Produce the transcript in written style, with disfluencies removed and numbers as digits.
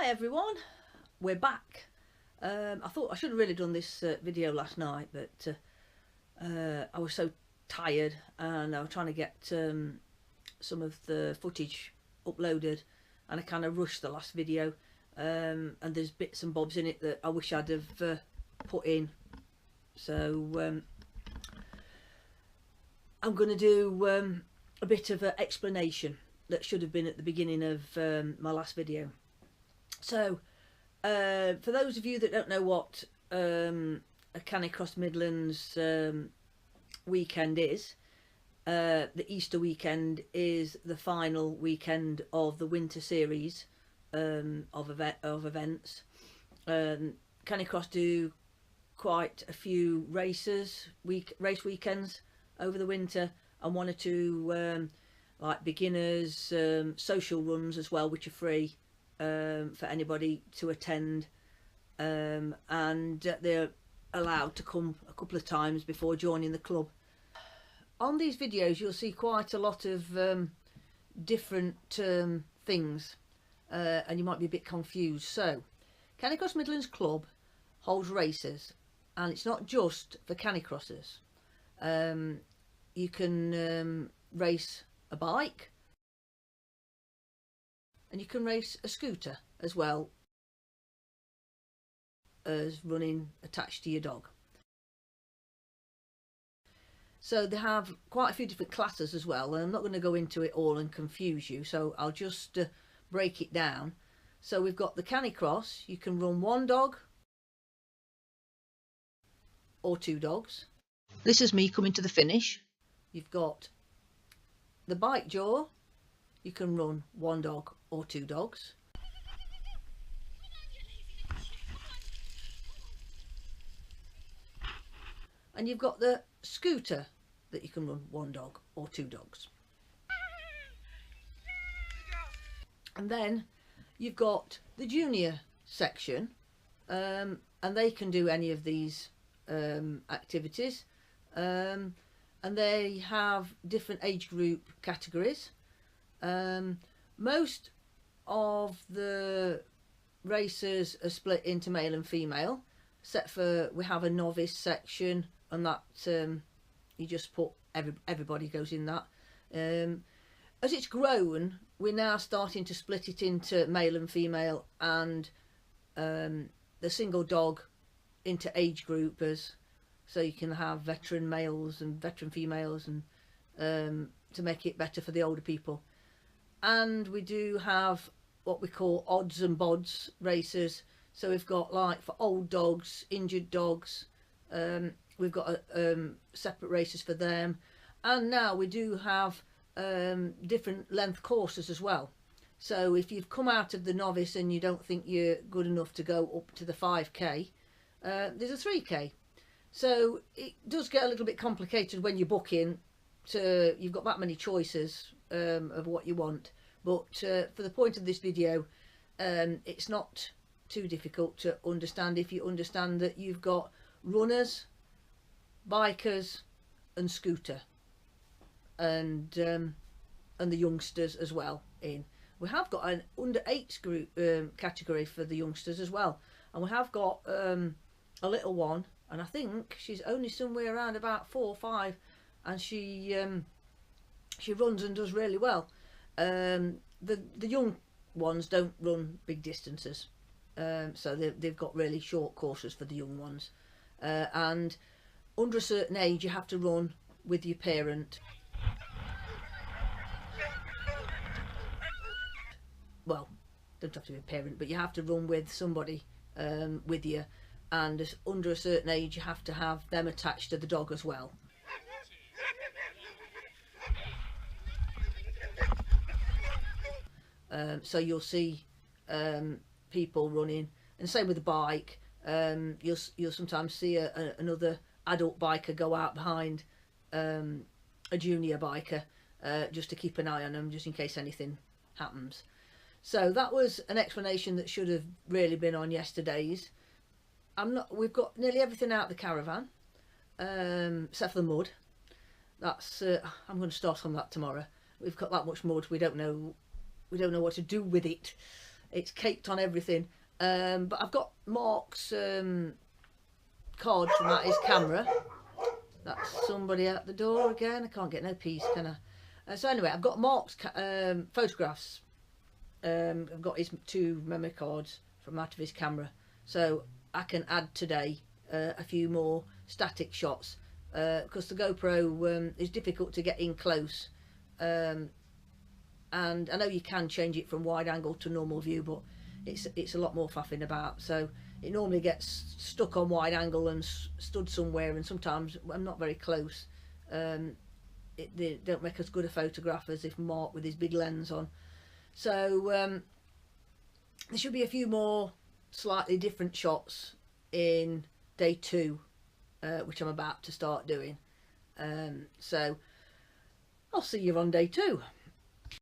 Hi everyone, we're back. I thought I should have really done this video last night, but I was so tired and I was trying to get some of the footage uploaded, and I kind of rushed the last video, and there's bits and bobs in it that I wish I'd have put in. So I'm going to do a bit of an explanation that should have been at the beginning of my last video. So for those of you that don't know what a Canicross Midlands weekend is, the Easter weekend is the final weekend of the winter series of events. Canicross do quite a few race weekends over the winter, and one or two like beginners social runs as well, which are free for anybody to attend, and they're allowed to come a couple of times before joining the club. On these videos you'll see quite a lot of different things, and you might be a bit confused. So Canicross Midlands Club holds races, and it's not just for canicrossers. You can race a bike, and you can race a scooter as well as running attached to your dog. So they have quite a few different classes as well, and I'm not going to go into it all and confuse you, so I'll just break it down. So we've got the canicross. You can run one dog or two dogs. This is me coming to the finish. You've got the bike jaw. You can run one dog or two dogs. And you've got the scooter that you can run one dog or two dogs. And then you've got the junior section, and they can do any of these activities, and they have different age group categories. Most of the racers are split into male and female, except for we have a novice section, and that you just put everybody goes in that. As it's grown, we're now starting to split it into male and female, and the single dog into age groupers, so you can have veteran males and veteran females, and to make it better for the older people. And we do have what we call odds and bods races. So we've got, like, for old dogs, injured dogs, we've got separate races for them. And now we do have different length courses as well. So if you've come out of the novice and you don't think you're good enough to go up to the 5k, there's a 3k. So it does get a little bit complicated when you book in. You've got that many choices of what you want, but for the point of this video, it's not too difficult to understand if you understand that you've got runners, bikers and scooter, and the youngsters as well in. We have got an under 8 group category for the youngsters as well, and we have got a little one, and I think she's only somewhere around about 4 or 5, and she runs and does really well. The young ones don't run big distances, so they've got really short courses for the young ones, and under a certain age you have to run with your parent. Well, don't have to be a parent, but you have to run with somebody with you, and under a certain age you have to have them attached to the dog as well. So you'll see people running, and same with the bike. You'll sometimes see another adult biker go out behind a junior biker, just to keep an eye on them, just in case anything happens. So that was an explanation that should have really been on yesterday's. We've got nearly everything out of the caravan, except for the mud. That's I'm going to start on that tomorrow. We've got that much mud, we don't know what to do with it. it's caked on everything. But I've got Mark's card from his camera. That's somebody out the door again. I can't get no peace, can I? So anyway, I've got Mark's photographs. I've got his 2 memory cards from out of his camera, so I can add today a few more static shots, because the GoPro is difficult to get in close, and I know you can change it from wide angle to normal view, but it's a lot more faffing about, so it normally gets stuck on wide angle and stood somewhere, and sometimes I'm not very close. They don't make as good a photograph as if Mark with his big lens on. So there should be a few more slightly different shots in day 2, which I'm about to start doing. So I'll see you on day 2.